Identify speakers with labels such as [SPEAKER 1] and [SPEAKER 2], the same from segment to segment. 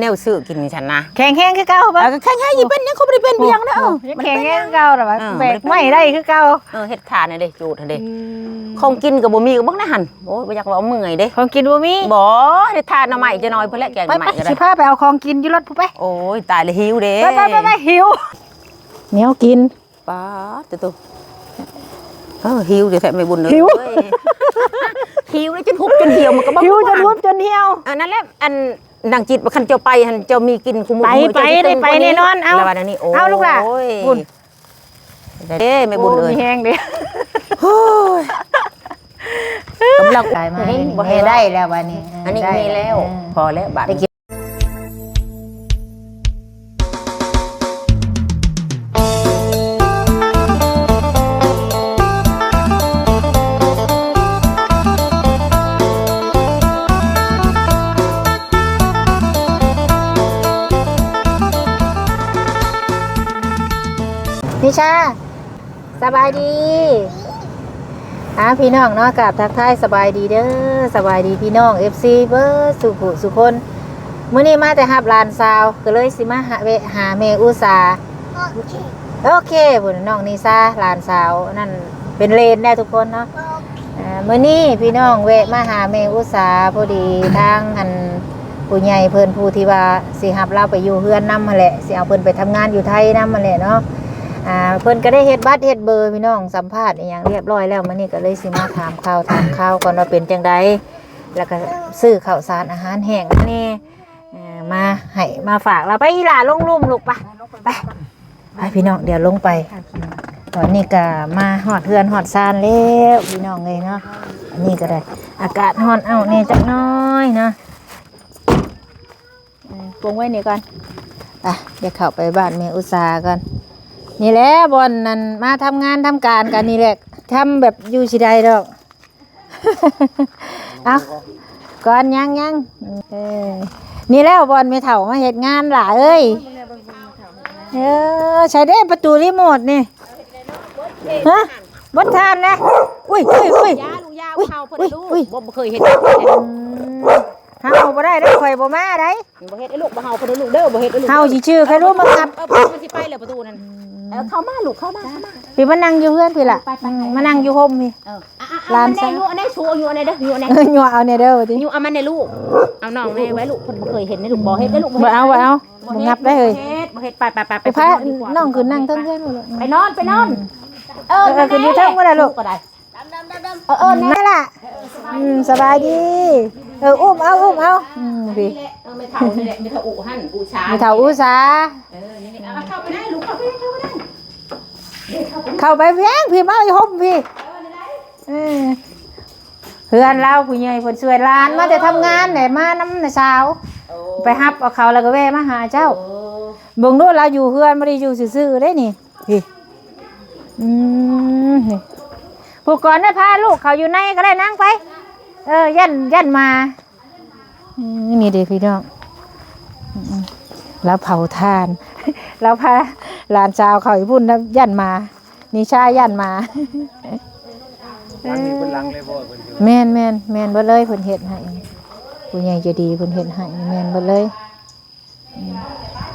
[SPEAKER 1] แนวซื้อกินฉันนะ
[SPEAKER 2] แข็งแห้งคือเก่าบ่
[SPEAKER 1] แข็งแห้งอีเป็นยังเขาบ่ได้เป็นเพียงเด้อ
[SPEAKER 2] แข็งแห้งคือเก่าล่ะบ่แบกไม่ได้คือเก่า
[SPEAKER 1] เฮ็ดขาเนี่ยเด้จูดเด้ของกินก็บ่มีก็บ่ได้หั่นโอ้ยบ่อยากว่าเมื่อยเด้
[SPEAKER 2] ของกินบ่มี
[SPEAKER 1] บ่ได้ทานหน่อไม้จะน้อยเพิ่นแหละแกงหน่อไม้ก็ได้
[SPEAKER 2] สิพาไปเอาของกินอยู่รถผู้ไป
[SPEAKER 1] โอ้ยตายแล้วหิวเด้
[SPEAKER 2] ไปหิวแนวกิน
[SPEAKER 1] ป๊าดตุ๊หิวเดี๋ยวแท้ไม่บุญเลยหิวเลยจนหุบจนเหี่ยวมันก็บ่
[SPEAKER 2] หิวจนหุบจนเหี่ยว
[SPEAKER 1] นั่นแหละอันนางจิตบ่คันเจ้าไปหั่นเจ้ามีกินคุมื้อ
[SPEAKER 2] ไปแน่นอนเอาเอาลูกล่ะบุญ
[SPEAKER 1] เด้ไม่บุญเลย
[SPEAKER 2] แห้งเด้
[SPEAKER 1] กำลัง
[SPEAKER 2] ได้มาบ่ให้ได้แล้วบัดนี้
[SPEAKER 1] อันนี้มีแล้วพอแล้วบัด
[SPEAKER 2] นิชาสบายดีพี่น้องเนาะกับทักทายสบายดีเด้อสบายดีพี่น้อง FC เบิร์สุขุสุคนมื้อนี้มาแต่ฮับหลานสาวก็เลยสิมาหาแม่อุษาโอเคพุ่นน้องนิชาหลานสาวนั่นเป็นเลนได้ทุกคนเนาะมื้อนี้พี่น้องแวะมาหาแม่อุษาพอดีทางอันผู้ใหญ่เพิ่นผู้ที่ว่าสิรับเราไปอยู่เฮือนนำหั่นแหละสิเอาเพิ่นไปทำงานอยู่ไทยนำหั่นแหละเนาะเพิ่นก็ได้เฮ็ดบัตรเฮ็ดเบอร์พี่น้องสัมภาษณ์อย่างเรียบร้อยแล้วมื้อนี้ก็เลยสิมาถามข่าวก่อนว่าเป็นจังไดแล้วก็ซื้อข้าวสารอาหารแห้งนี่มาให้มาฝากเราไปอีหล่าลงลุ่มลูกไปพี่น้องเดี๋ยวลงไปตอนนี้ก็มาฮอดเฮือนฮอดซานแล้วพี่น้องเลยเนาะอันนี้ก็ได้อากาศร้อนเอานี่จักน้อยเนาะปรุงไว้นี่ก่อนเดี๋ยวเข้าไปบ้านแม่อุษาก่อนนี่แหละบอนนั่นมาทำงานทำการกันนี่แหละทำแบบอยู่สิใดดอกเอาก่อนยังนี่แล้วบอนไม่เถ่ามาเฮ็ดงานหล่ะเอ้ยใช้ได้ประตูรีโมทนี่ฮะบดทานนะอุ้ย
[SPEAKER 1] ยาลูกยาเฮาเพิ่นลูกบ่เคยเฮ็ด
[SPEAKER 2] เฮาบ่ได้ข่อยบ่มาได้
[SPEAKER 1] บ่เฮ็ดไอ้ลูกบ่เฮาเพิ่นลูกเด้อบ่เฮ็ดไอ้ลูก
[SPEAKER 2] เฮาสิชื่อใครรู้มาครับ
[SPEAKER 1] มันสิไปแล้วประตูนั่นเข้ามาลูกเข้ามา
[SPEAKER 2] พี่มานั่งอยู่เพื่อนพี่ล่ะมานั่งอยู่ห่มพี่
[SPEAKER 1] ลานซะอยู่อันไหนชูอยู่อันไหนเด้ออยู่อันไหน
[SPEAKER 2] อยู่เอาเนี่ยเด้อติ
[SPEAKER 1] อยู่เอามันในลูกเอาน้องในไว้ลูกเพิ่นบ่เคยเห็นในลูกบ่เฮ็ดได้ลูก
[SPEAKER 2] บ่เอางับได้เลย
[SPEAKER 1] บ่เฮ็ดไป
[SPEAKER 2] พาน้องคือนั่งเทิงๆ
[SPEAKER 1] ไปนอนคือ
[SPEAKER 2] อยู่เทิงบ่ได้ลูก
[SPEAKER 1] ก็ได้
[SPEAKER 2] นั่นล่ะสบายดีอุ้มเอาพี่
[SPEAKER 1] ไม่เฒ่านี่แหละไม่เฒ่าอุหั่นอุชา
[SPEAKER 2] ไม่เฒ่าอุษา
[SPEAKER 1] นี่เข้าไปได้ลูกเข้าไปได้
[SPEAKER 2] เข้าไปเพียงพี่มาอยู่ห่มพี่เพื่อนเราผู้ใหญ่เพิ่นช่วยหลานมาแต่ทำงานได้มานำน่ะสาวไปฮับเอาเขาแล้วก็แวะมาหาเจ้าเบิ่งดูเราอยู่เพื่อนบ่ได้อยู่ซื่อๆได้นี่พี่นี่ผู้ก่อนได้พาลูกเขาอยู่ในก็ได้นั่งไปยันมานี่เด็กพี่น้องแล้วเผาทานแล้วพาหลานสาวเขาอีพุ่นแล้วยันมานิชายันมาแม่นเบิดเลยเพิ่นเฮ็ดให้ผู้ใหญ่จะดีเพิ่นเฮ็ดให้แม่นเบิดเลย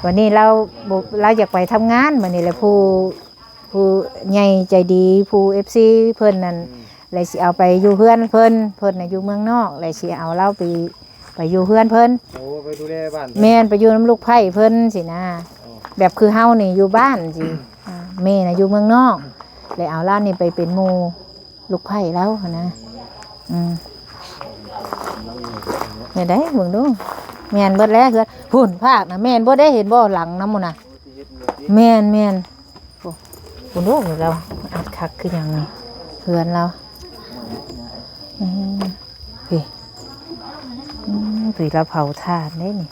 [SPEAKER 2] วันนี้เราอยากไปทำงานวันนี้แหละผู้ใหญ่ใจดีผู้ FC เพิ่นนั่นเลยสิเอาไปอยู่เพื่อนเพิ่นน่ะอยู่เมืองนอกเลยสิเอาเราไปอยู่เพื่อนเพิ่น
[SPEAKER 3] โอ้ไปดูแลบ้าน
[SPEAKER 2] แม่นไปอยู่น้ำลูกไผ่เพิ่นสินะแบบคือเฮานี่อยู่บ้านสิแม่น่ะอยู่เมืองนอกเลยเอาล่านี่ไปเป็นหมู่ลูกไผ่แล้วนะเนี่ยได้เบิ่งดูแม่นเบิดแล้วคือหุ่นภาคนะแม่นบ่ได้เห็นบ่หลังนำหมู่น่ะแม่นโอ้หุ่นดูเราอัดคักคือหยังนี่เพื่อนเราพี่เราเผาถ่านได้นี่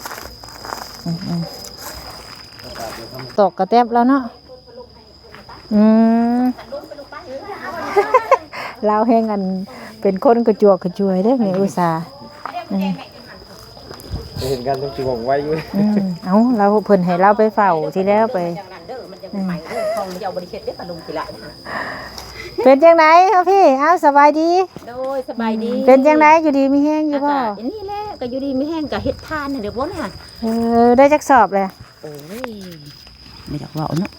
[SPEAKER 2] ตกกระแทบแล้วเนาะเราแห้งกันเป็นคนกระจวกกระจวยได้ไหมอุตสา
[SPEAKER 3] เห็นกันต้องจีบงไว้อยู่
[SPEAKER 2] เอาเราเพิ่นให้เราไปเฝ้าที่แล้วไปเป็นจังไหนครับพี่เอาสบายดี
[SPEAKER 1] โดยสบายดี
[SPEAKER 2] เป็นจังไหนอยู่ดีมีแห้งอยู่ป่ะ
[SPEAKER 1] นี่แหละ ละก็อยู่ดีไม่แห้งก็เฮ็ดทานน่ะเดี๋ยวบ่น่ะ
[SPEAKER 2] ได้จักสอบเลย
[SPEAKER 1] โอ้ยไม่อยากเว้าเนาะ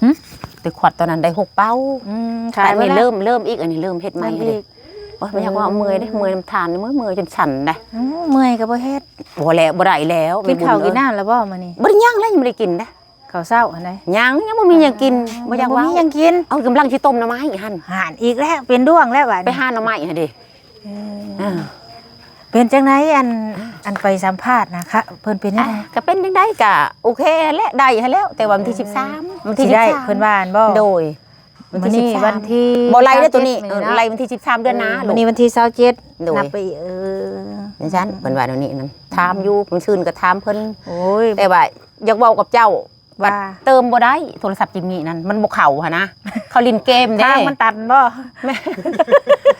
[SPEAKER 1] แต่ขวดตอนนั้นได้6เป้า
[SPEAKER 2] ขาย
[SPEAKER 1] อัน
[SPEAKER 2] ไป
[SPEAKER 1] นี้
[SPEAKER 2] แล้ว
[SPEAKER 1] เริ่มอีกอันนี้เริ่มเฮ็ดใหม่เลยโอ้ยไม่อยากว่าเมื่อยเด้เมื่อยน้ำทานนี่เมื่อยจนสั่นได้
[SPEAKER 2] เมื่อยก็บ่เฮ็ด
[SPEAKER 1] บ่แล้วบ่ได้แล้ว
[SPEAKER 2] กินข้าวกินน้ำแล้วบ่มื้อนี้
[SPEAKER 1] บ่ได้ย่างแล้วยังบ่ได้กินนะ
[SPEAKER 2] ข้าวเช้าอันใด
[SPEAKER 1] ย่างยังบ่มีหยังกินบ่อยากว่า
[SPEAKER 2] มีหยังกิน
[SPEAKER 1] เอากำลังสิต้มหน่อไม้อีกหั่น
[SPEAKER 2] หานอีกแล้วเป็นด้วงแล้วบัด
[SPEAKER 1] ไปหาหน่อไม้หั่นดิอ่า
[SPEAKER 2] เป็นจังไดอันไปสัมภาษณ์นะคะเพิ่นเป็นยังไง
[SPEAKER 1] ก็เป็นจังได๋ก็โอเคและได้ให้แล้วแต่ว่าวันที่13วันที่
[SPEAKER 2] สิได้
[SPEAKER 1] 13
[SPEAKER 2] เพิ่นว่าอันบ่
[SPEAKER 1] โดย
[SPEAKER 2] วันนี้วันที่
[SPEAKER 1] บ่ไล่ได้อตัวนี้
[SPEAKER 2] 27
[SPEAKER 1] ไล่วันที่13เดือนหน้า
[SPEAKER 2] วันนี้วันที่27
[SPEAKER 1] โดย
[SPEAKER 2] นับไป
[SPEAKER 1] นั่นฉันเพิ่นว่าเดี๋ยวนี้นั่นถามอยู่เพิ่นชื่นก็ถามเพิ่น
[SPEAKER 2] โอ้ย
[SPEAKER 1] แต่ว่าอยากเว้ากับเจ้า
[SPEAKER 2] ว่า
[SPEAKER 1] เติมบ่ได้โทรศัพท์จิมมี่นั่นมันบ่เข้าหั่นนะเขาเล่นเกมเด้
[SPEAKER 2] ทางมันตันบ่
[SPEAKER 1] แม่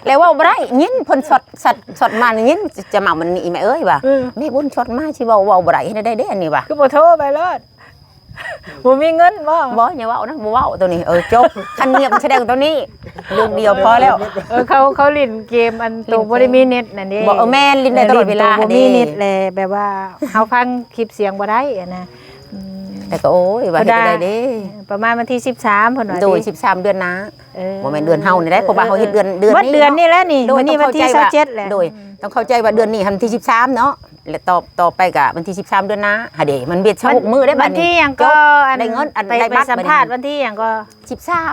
[SPEAKER 1] แล้วเว้าบ่ได้ยินเพิ่นช็อตมานี่ยินจะมามันนี่แม่เอ้ยว่ะแม่บุญช็อตมาสิเว้าบ่ได้เฮ็ดได้เด้อันนี้ว่ะ
[SPEAKER 2] คือบ่โทรไปเลย บ่มีเงินบ่
[SPEAKER 1] บ่อย่าเว้านะบ่เว้าตัวนี้จบคันเงียบแสดงตัวนี้เรื่องเดียวพอแล้ว
[SPEAKER 2] เขาเล่นเกมอันตัวบ่ได้มีเน็ตนั่นเด้
[SPEAKER 1] บ่แม่นลิ้นได้ตลอดเวลา
[SPEAKER 2] บ่มีเน็ตแลแบบว่าเฮาฟังคลิปเสียงบ่ได้อะนะ
[SPEAKER 1] แต่ก็โอ้ยว่าเฮ็ดได้เด้
[SPEAKER 2] ประมาณวันที่13เพิ่นว่า
[SPEAKER 1] โดย13เดือนนะ
[SPEAKER 2] เออ
[SPEAKER 1] บ่แม่นเดือนเฮานี่ได้เพราะว่าเฮาเฮ็ดเดือน
[SPEAKER 2] วัดเดือนนี่แหละนี่
[SPEAKER 1] โดย
[SPEAKER 2] วันนี้วันที่27แหละ
[SPEAKER 1] โดยต้องเข้าใจว่าเดือนนี้หันที่13เนาะและต่อไปก็วันที่13เดือนหน้าหาเด้มันเบียด6มื้อได้บั
[SPEAKER 2] วั
[SPEAKER 1] ด
[SPEAKER 2] น
[SPEAKER 1] นี้
[SPEAKER 2] ที่หยังก็อัน
[SPEAKER 1] ได้เงินอัน
[SPEAKER 2] ไป
[SPEAKER 1] ได้บัตร
[SPEAKER 2] สัมภาษณ์วันที่หยังก็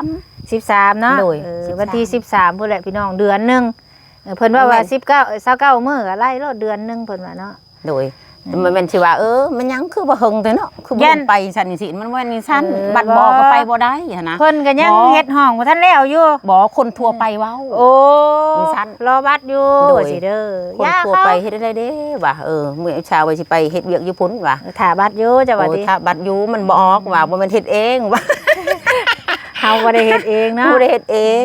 [SPEAKER 1] 13
[SPEAKER 2] เนาะ
[SPEAKER 1] โดย
[SPEAKER 2] 13
[SPEAKER 1] 13
[SPEAKER 2] วันที่13พุ่นแหละพี่น้องเดือนหนึงเพิ่นว่า29มื้อก็ไล่รถเดือนหนึงเพิ่นว่าเนาะ
[SPEAKER 1] โดยมันเป็นสิว่ามันยังคือบ่เฮิงแต่เนาะคือบ่
[SPEAKER 2] ยัน
[SPEAKER 1] ไปซั่นนี่สิมันว่านี่ซั่น
[SPEAKER 2] เออ
[SPEAKER 1] บัตรบ่ก็ไปบ่ได้หั่นนะ
[SPEAKER 2] เพิ่นก็ยัง
[SPEAKER 1] บ่
[SPEAKER 2] เฮ็ดห้องบ่ทันแล้วอยู่
[SPEAKER 1] บ่คนทั่วไปเว้า
[SPEAKER 2] โอ้
[SPEAKER 1] มีสั้น
[SPEAKER 2] รอบัตรอยู่
[SPEAKER 1] โดย
[SPEAKER 2] สิเด้อ
[SPEAKER 1] คน
[SPEAKER 2] ย่า
[SPEAKER 1] ทั่ว
[SPEAKER 2] เข้า
[SPEAKER 1] ไปเฮ็ดได้เด้ว่ามื้อเช้าว่าสิไปเฮ็ดเวียกอยู่พุ่นว่า
[SPEAKER 2] ถ่าบัตรอยู่จ้ะว่า
[SPEAKER 1] โอ้
[SPEAKER 2] ติ
[SPEAKER 1] ถ้าบัตรอยู่มันบ่ออกว่าบ่แม่นเฮ็ดเองว่า
[SPEAKER 2] เฮาบ่ได้เฮ็ดเองเนาะ
[SPEAKER 1] บ่ได้เฮ็ดเอง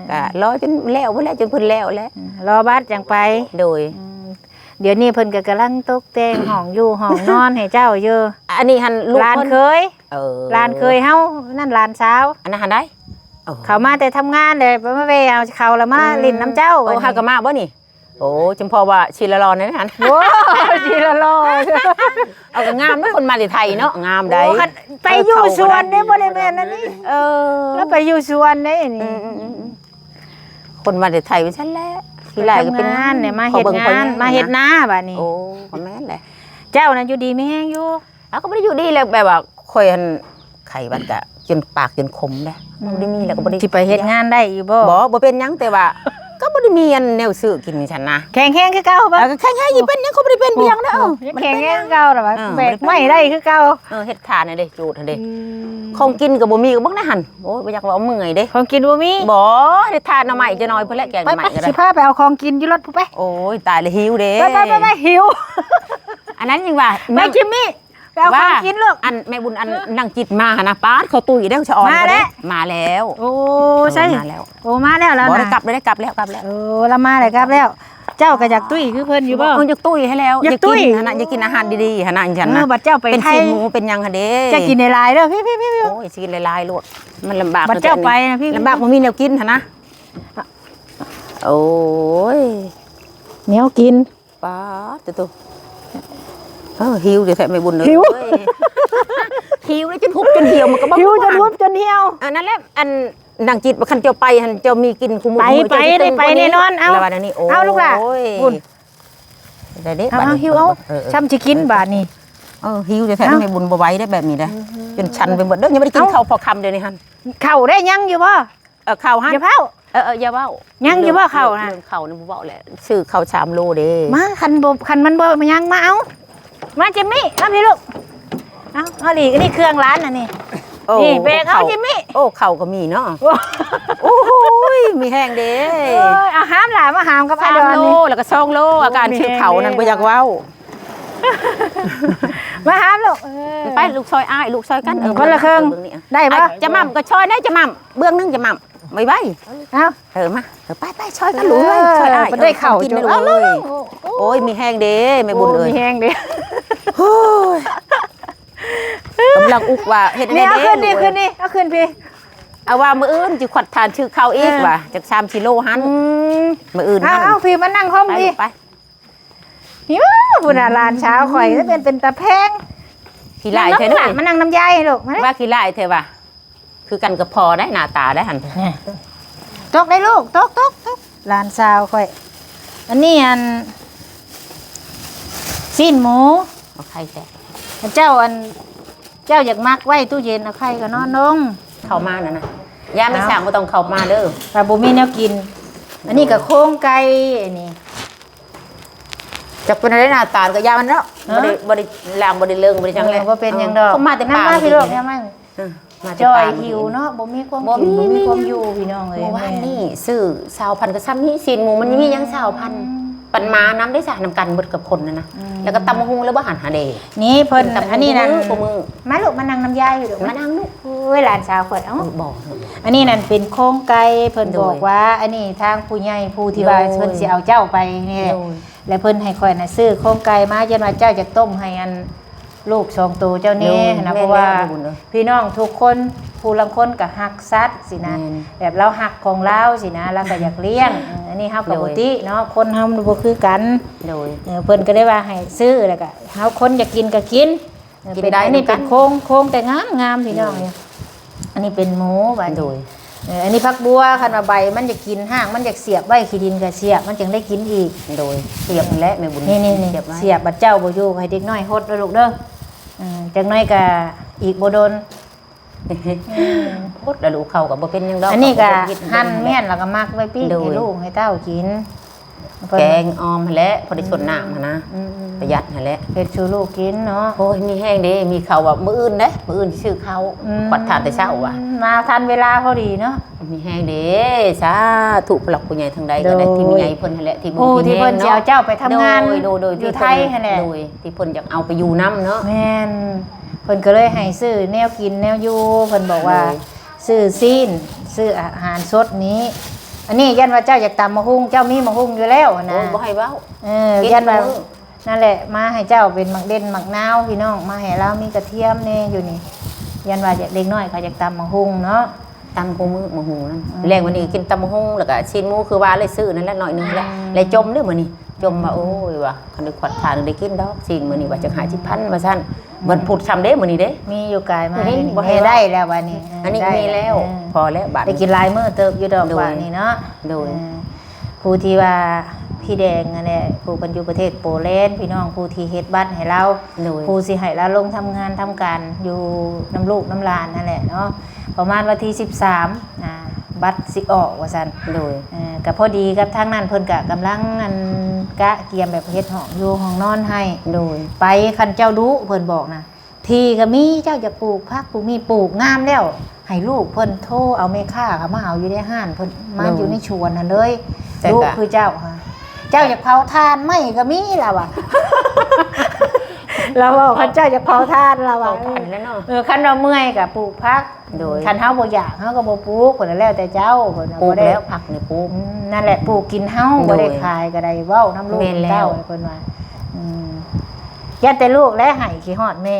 [SPEAKER 1] ก็รอจนแล้วพุ่นแหละจนเพิ่นแล้วแหละ
[SPEAKER 2] รอบัตรจังไป
[SPEAKER 1] โดย
[SPEAKER 2] เดี๋ยวนี้เพิ่นก็กำลังตกแต่งห้องอยู่ห้องนอนให้เจ้าอยู่
[SPEAKER 1] อันนี้หันลูก
[SPEAKER 2] หลาน
[SPEAKER 1] เพิ่น
[SPEAKER 2] เคย
[SPEAKER 1] ห
[SPEAKER 2] ลานเคยเฮานั่นหลานสาว
[SPEAKER 1] อันนั้นหันได้
[SPEAKER 2] เขามาแต่ทำงานเลยมาเวเอาเขาแล้วมาลิ้นน้ำเจ้า
[SPEAKER 1] โอ้ฮากะมาบ่นี่โอ้จำพอว่าชิลารอนนั่นหัน
[SPEAKER 2] โอ้ทีละรอ
[SPEAKER 1] เอาก็งามเนาะคนมาจากไทยเนาะงามได้
[SPEAKER 2] โอ้คันไปอยู่สวนเด้บ่ได้แม่นอันนี้แล้วไปอยู่สวนเด้นี่
[SPEAKER 1] คนมาจากไทยเป็นฉันแหละทีแรกก็เป็น
[SPEAKER 2] ทำงานเนี่ยมาเฮ็ดงานมาเฮ็ดนาบัดนี้
[SPEAKER 1] โอ้ก็แม่นแหละ
[SPEAKER 2] เจ้านั้นอยู่ดีไม่แห้งอยู่
[SPEAKER 1] แล้วก็บ่ได้อยู่ดีแล้วแบบว่าข่อยหันไข่บัดกะจนปากจนคมเด้บ่ได้มีแล้วก็บ่ได้
[SPEAKER 2] สิไปเฮ็ดงานได้อยู่บ่
[SPEAKER 1] บ่เป็นหยังแต่ว่า ก็บ่ได้มีอันแนวซื้อกินฉันนะ
[SPEAKER 2] แข็งแรงคือเก่าบ่
[SPEAKER 1] ก็แค่ๆอยู่เป็นหยังเขาบ่ได้เป็นเพียงเด้อ
[SPEAKER 2] ยังแข็งแรงคือเก่าล่ะว่า
[SPEAKER 1] เออ
[SPEAKER 2] แบกไม่ได้คือเก่า
[SPEAKER 1] เฮ็ดทานน่ะเด้จูดน่ะเด้ของกินก็บ่มีก็บ่นะหั่นโอ้ยบ่อยากว่าเอาเมื่อยเด้
[SPEAKER 2] ของกินบ่มี
[SPEAKER 1] บ่ได้ทานหน่อไม้จะน้อยเพิ่นแหละแกงห
[SPEAKER 2] ไป
[SPEAKER 1] น่อไม้
[SPEAKER 2] ไป
[SPEAKER 1] ก็ได้
[SPEAKER 2] สิพาไปเอาของกินอยู่รถผู้ไป
[SPEAKER 1] โอ้ยตายแล้วหิวเด้
[SPEAKER 2] ไปหิว
[SPEAKER 1] อันนั้นยังว่า
[SPEAKER 2] ไปจิมมี่ไปเอาของกินลูก
[SPEAKER 1] อันแม่บุญอันนั่งจิตมาหานะป้าดเขาตุ้ยได้ชะออน
[SPEAKER 2] มาแล้ว
[SPEAKER 1] มาแล้ว
[SPEAKER 2] โอ้ใช่
[SPEAKER 1] มาแล้ว
[SPEAKER 2] โอ้มาแล้วแล้ว
[SPEAKER 1] บ่
[SPEAKER 2] นะ
[SPEAKER 1] ได้กลับเลยได้กลับแล้วกลับแล้ว
[SPEAKER 2] โอ้ละมาเลยครับแล้ว เจ้าก็อยากตุ้ยคือเพิ่นอยู่บ่
[SPEAKER 1] อยากตุ้ยให้แล้ว
[SPEAKER 2] อยากตุ้ย
[SPEAKER 1] กินหั่นน่ะอยากกินอาหารดีๆหั่นน่ะฉัน
[SPEAKER 2] เอ
[SPEAKER 1] นะ
[SPEAKER 2] อบัดเจ้าไป
[SPEAKER 1] เป็น
[SPEAKER 2] ไท
[SPEAKER 1] สี
[SPEAKER 2] ย
[SPEAKER 1] หมูเป็นหยังหั่นเด้
[SPEAKER 2] จะกินในลายเด้อพี่
[SPEAKER 1] โอ้ยสิกินหลายๆโลดมันลำบาก
[SPEAKER 2] บัดเจ้าไปนะพี่
[SPEAKER 1] ลำบากบ่มีแนวกินหั่นนะโอ้ย
[SPEAKER 2] เหนียวกิน
[SPEAKER 1] ป้าดตัวหิวเดี๋ยวแท้แม่บุญเลย
[SPEAKER 2] หิว
[SPEAKER 1] เอ้ยหิวแล้วจนหุบจนเหี่ยวมันก็บ่
[SPEAKER 2] หิวจน
[SPEAKER 1] บ่
[SPEAKER 2] รุดจนเหี่ยว
[SPEAKER 1] อันนั้นแหละอันดังจิตว่าคันเจ้าไปหันเจ้ามีกินคุม
[SPEAKER 2] ไปได้ไปแน่นอนเอา
[SPEAKER 1] แล้ววันนี้โอ้
[SPEAKER 2] เอาลูกล่ะ
[SPEAKER 1] โอ้ย
[SPEAKER 2] บุญ
[SPEAKER 1] ได้เด้
[SPEAKER 2] เอา
[SPEAKER 1] บัดนี้
[SPEAKER 2] หิวเอา
[SPEAKER 1] เ
[SPEAKER 2] ช้ำสิกินบาดนี้
[SPEAKER 1] หิวเดี๋ยวแท้ให้บุญบ่ไหว้ได้แบบนี้ได้จนชันไปหมดเด้อยังไม่ได้กิน
[SPEAKER 2] เอ้า
[SPEAKER 1] ข้าวพอคำเดี๋ยวนี้หัน
[SPEAKER 2] เข้าได้ยังอยู่บ่
[SPEAKER 1] ข้าวหัน
[SPEAKER 2] อย่าเผา
[SPEAKER 1] อย่าเว้า
[SPEAKER 2] ยังอยู่บ่ข้าวน่ะ
[SPEAKER 1] เรื่องข้าวนี่บ่เว้าแหละซื้อข้าว3 โลเด้
[SPEAKER 2] มาคันมันบ่มายังมาเอามาจิมมี่เอาพี่ลูกเอาดินี่เครื่องร้านน่ะนี่
[SPEAKER 1] โอ้
[SPEAKER 2] นี่แบกเอาจิมมี่
[SPEAKER 1] โอ้ข้าวก็มีเนาะโอ้โหมีแห้งเด้
[SPEAKER 2] เอาหามหลานมาหามกับไอ้ดอน
[SPEAKER 1] 3 โล
[SPEAKER 2] นี่
[SPEAKER 1] แล้วก็2 โลอาการชื่อเขานั่นบ่อยากเว้า
[SPEAKER 2] มาหามลูก
[SPEAKER 1] ไปลูกซอยอ้ายลูกซอยกัน
[SPEAKER 2] คนละครึ่ง
[SPEAKER 1] บื้อนี่
[SPEAKER 2] ได้ปะ
[SPEAKER 1] จะมั่มก็ซอยได้จะมั่มเบื้องนึงจะมั่มไม่ไหว
[SPEAKER 2] เอา
[SPEAKER 1] มาไปซอยกันลูกเลยซอยอ้าย
[SPEAKER 2] มันได้เข่า
[SPEAKER 1] กิน
[SPEAKER 2] จุ
[SPEAKER 1] เลย
[SPEAKER 2] เอา
[SPEAKER 1] เล
[SPEAKER 2] เลย
[SPEAKER 1] โอ้ยมีแห้งเด้ไม่บุญเลย
[SPEAKER 2] มีแห้งเด้
[SPEAKER 1] โอ้ยกำลังอุกว่าเฮ็ด
[SPEAKER 2] นี่
[SPEAKER 1] ได้
[SPEAKER 2] เอา
[SPEAKER 1] เด้
[SPEAKER 2] ขึ้นดิขึ้นดิเอาขึ้นพี่
[SPEAKER 1] เอาว่ามื้ออื่นสิขวัดทานชื่อเขาอีกว่ะจาก3 กิโลหันมื้ออื่น
[SPEAKER 2] เอาพี่มานั่งห้อง
[SPEAKER 1] ไป
[SPEAKER 2] พี่
[SPEAKER 1] ไป
[SPEAKER 2] ยูพุ่นน่ะหลานเช้าข่อยจะเป็นตาแพง
[SPEAKER 1] ขี้ลายเธอเด้อ
[SPEAKER 2] มานั่งน้ำยายลูกมา
[SPEAKER 1] ว่าขี้ลายเธอว่ะคือกันกับพอได้หน้าตาได้หั่น
[SPEAKER 2] ตกได้ลูกตกหลานสาวข่อยอันนี้สิ้นหมู
[SPEAKER 1] เอาไข่แท้
[SPEAKER 2] เจ้าอยากมักไว้ตู้เย็นเอาไข่ก็นอนนง
[SPEAKER 1] เข้ามานั่นน่ะย่าไม่สั่งบ่ต้องเข้ามาเด้อ
[SPEAKER 2] แต่บ่มีแนวกิน อันนี้ก็โครงไก่อันนี้
[SPEAKER 1] จักเป็นอะไรหน้าตาก็ย่ามันเนาะบ่ได้ล้างบ่ได้เลิงบ่ได้จังเลย
[SPEAKER 2] บ่เป็นหยังดอก
[SPEAKER 1] เขามาแต่
[SPEAKER 2] น้ำ
[SPEAKER 1] ป่า
[SPEAKER 2] มาพี่ลูกน้ำมา
[SPEAKER 1] มาแต่
[SPEAKER 2] จอย
[SPEAKER 1] ป่า
[SPEAKER 2] หิวเนาะบ่มีความ
[SPEAKER 1] บ่
[SPEAKER 2] กิน
[SPEAKER 1] มี
[SPEAKER 2] บ่มีความอยู่พี่น้องเอ้ย
[SPEAKER 1] เมื่อวานนี่ซื้อ20,000ก็ซ้ำนี่ซีนหมูมันมียัง20,000ปันมาน้ำได้สาน้ำกันเบิดกับคนนะแล้วก็ตำมะฮุงแล้วบ่หันหาเด
[SPEAKER 2] นี่เพิ่น
[SPEAKER 1] ตำ
[SPEAKER 2] อันนี้นั่น
[SPEAKER 1] มือ
[SPEAKER 2] มาลูกมานั่งน้ำยายอยู่ลูก
[SPEAKER 1] มานั่งลูก
[SPEAKER 2] โอ้ยหลานสาวข่อยเอ้า
[SPEAKER 1] บอก
[SPEAKER 2] อันนี้นั่นเป็นโครงไก่เพิ่น
[SPEAKER 1] โดย
[SPEAKER 2] บอกว่า อันนี้ทางผู้ใหญ่ผู้ที่ว่า
[SPEAKER 1] โดย
[SPEAKER 2] เพิ่นสิเอาเจ้าไปนี่แหละ
[SPEAKER 1] โดย
[SPEAKER 2] แล้วเพิ่นให้ข่อยน่ะซื้อโครงไก่มายันว่าเจ้าจะต้มให้อันลูก2ตัวเจ้านี้นะเพราะว่าพี่น้องทุกคนผู้ลังคนก็ฮักสัตว์สินะแบบเราฮักของเราสินะเราก็อยากเลี้ยงอันนี้เฮาปกติเนาะคนเฮามันบ่คือกัน
[SPEAKER 1] โดย
[SPEAKER 2] เพิ่นก็ได้ว่าให้ซื้อแล้วก็เฮาคนอยากกินก็กิน
[SPEAKER 1] กิน
[SPEAKER 2] เป็น
[SPEAKER 1] ได้
[SPEAKER 2] อันนี้
[SPEAKER 1] เหมือนกั
[SPEAKER 2] เป็น นโค้งแต่งามพี่น้องเนี่ยอันนี้เป็นหมูบัด
[SPEAKER 1] โดย
[SPEAKER 2] อันนี้ผักบัวคันว่าใบมันจะกินห้างมันอยากเสียบไว้ขี้ดินก็เสียบมันจึงได้กินอีก
[SPEAKER 1] โดยเสียบและแม่บุญ
[SPEAKER 2] นี่
[SPEAKER 1] เสียบไว้
[SPEAKER 2] เสียบบัดเจ้าบ่อยู่ให้เด็กน้อยฮดเด้อลูกเด้อจังน้อยก็อีกบ่โดน
[SPEAKER 1] พดแล้วลูกเขาก็บ่เป็นหยังดอก
[SPEAKER 2] อันนี้ก็
[SPEAKER 1] เขาบ่
[SPEAKER 2] หั่นแม่นแล้วก็มักไว้ปิ้ง
[SPEAKER 1] โดย
[SPEAKER 2] ให้ลูกให้เต้ากิน
[SPEAKER 1] แกงออมหั่นแหละพอได้ชนน้ำหั่นนะ
[SPEAKER 2] อืม
[SPEAKER 1] ประหยัดหั่นแหละ
[SPEAKER 2] เฮ็ดสู่ลูกกินเนาะ
[SPEAKER 1] โอ้ยมีแห้งเด้มีเขาวว่ามื้ออื่นเด้มื้ออื่นสิซื้อข้าวขวัดทานแต่เช้าว่ะ
[SPEAKER 2] มาทันเวลาพอดีเนาะ
[SPEAKER 1] มีแห้งเด้สาธุผู้หลักผู้ใหญ่ทางใดก็ได้
[SPEAKER 2] โดย
[SPEAKER 1] ที่มีใหญ่เพิ่นหั่นแหละที่บุญ
[SPEAKER 2] ผู้ที่
[SPEAKER 1] แห้ง
[SPEAKER 2] เพิ่นสิเอาเจ้าไปทำงาน
[SPEAKER 1] โดย
[SPEAKER 2] อยู่ไทยหั่นแหละ
[SPEAKER 1] โดยที่เพิ่นอยากเอาไปอยู่น้ำเนาะ
[SPEAKER 2] แม่นเพิ่นก็เลยให้ซื้อแนวกินแนวอยู่เพิ่นบอกว่า
[SPEAKER 1] โดย
[SPEAKER 2] ซื้อซีนซื้ออาหารสดนี้ อันนี้ยันว่าเจ้าอยากตำมะฮุ่งเจ้ามีมะฮุ่งอยู่แล้ว
[SPEAKER 1] โอ้
[SPEAKER 2] นะ
[SPEAKER 1] บ่ให้เว้า กิน
[SPEAKER 2] ยันว่า
[SPEAKER 1] มื้อ
[SPEAKER 2] นั่นแหละมาให้เจ้าเป็นหมักเด่นหมักนาวพี่น้องมาให้เรามีกระเทียมแน่อยู่นี่ยันว่าเด็กน้อยเขาอยากตำมะฮุ่งเนาะ
[SPEAKER 1] ตำกูมือมาหูนั่นแรงวันนี้กินตำมะฮงแล้วก็ชิ้นหมูคือว่าเลยซื้อนั่นแหละหน่อยนึงแหละแล้วจมเด้อมื้อนี้จมว่าโอ้ยว่าคันได้ขวัดทานได้กินดอกชิ้นมื้อนี้ว่าจะหา10,000ว่าซั่นวันพุธซ้ำเด้มื้อนี้เด้
[SPEAKER 2] มีอยู่กายมา
[SPEAKER 1] เฮ้ย
[SPEAKER 2] นี่
[SPEAKER 1] บ่ให้
[SPEAKER 2] ให้ได้แล้ววันนี้
[SPEAKER 1] อันนี้
[SPEAKER 2] ได้
[SPEAKER 1] มีแล้ว พอแล้วบาด
[SPEAKER 2] ได้กินหลายมื้อเติบอยู่ดอก
[SPEAKER 1] โดย
[SPEAKER 2] ว่านี่เนาะ
[SPEAKER 1] โดย
[SPEAKER 2] ผู้ที่ว่าพี่แดงอันนี้ผู้เป็นอยู่ประเทศโปแลนด์พี่น้องผู้ที่เฮ็ดบัตรให้เรา
[SPEAKER 1] โดย
[SPEAKER 2] ผู้สิให้เราลงทำงานทำการอยู่น้ำลูกน้ำหลานนั่นแหละเนาะประมาณวันที่13บัตรสิออกว่าซั่น
[SPEAKER 1] โดย
[SPEAKER 2] ก็พอดีกับทางนั้นเพิ่นก็กำลังอันกะเกียมแบบเฮ็ดห้องอยู่ห้องนอนให้
[SPEAKER 1] โดย
[SPEAKER 2] ไปคันเจ้าดุเพิ่นบอกนะที่ก็มีเจ้าจะปลูกผักปลูกมีปลูกงามแล้วให้ลูกเพิ่นโทรเอาแม่ค้าเขามาเอาอยู่ในห้านเพิ่นมาอยู่ในชวนนั่นเลยลูกคือเจ้าค่ะเจ้าอยากเผาทานไหมก็มีล่ะว่ะ เราบอกคันเจ้าอยากเผาทานล่ะว่ะ
[SPEAKER 1] เผาทานแล้วเนาะ
[SPEAKER 2] คันเราเมื่อยก็ปลูกผัก
[SPEAKER 1] โดย
[SPEAKER 2] คันเฮาบ่อยากเฮาก็บ่ปลูกเพิ่นแล้วแต่เจ้าเพิ่น
[SPEAKER 1] ปลู
[SPEAKER 2] บ่
[SPEAKER 1] ก
[SPEAKER 2] ได้
[SPEAKER 1] แล้วผักนี่ปลูก
[SPEAKER 2] นั่นแหละปลูกกินเฮา
[SPEAKER 1] โด
[SPEAKER 2] บ่
[SPEAKER 1] ย
[SPEAKER 2] ได้ขายก็ได้เว้าน้ำลูก
[SPEAKER 1] แม่นแล้ว
[SPEAKER 2] เต้าเพิ่นว่ายันแต่ลูกและให้ขี้ฮอดแม่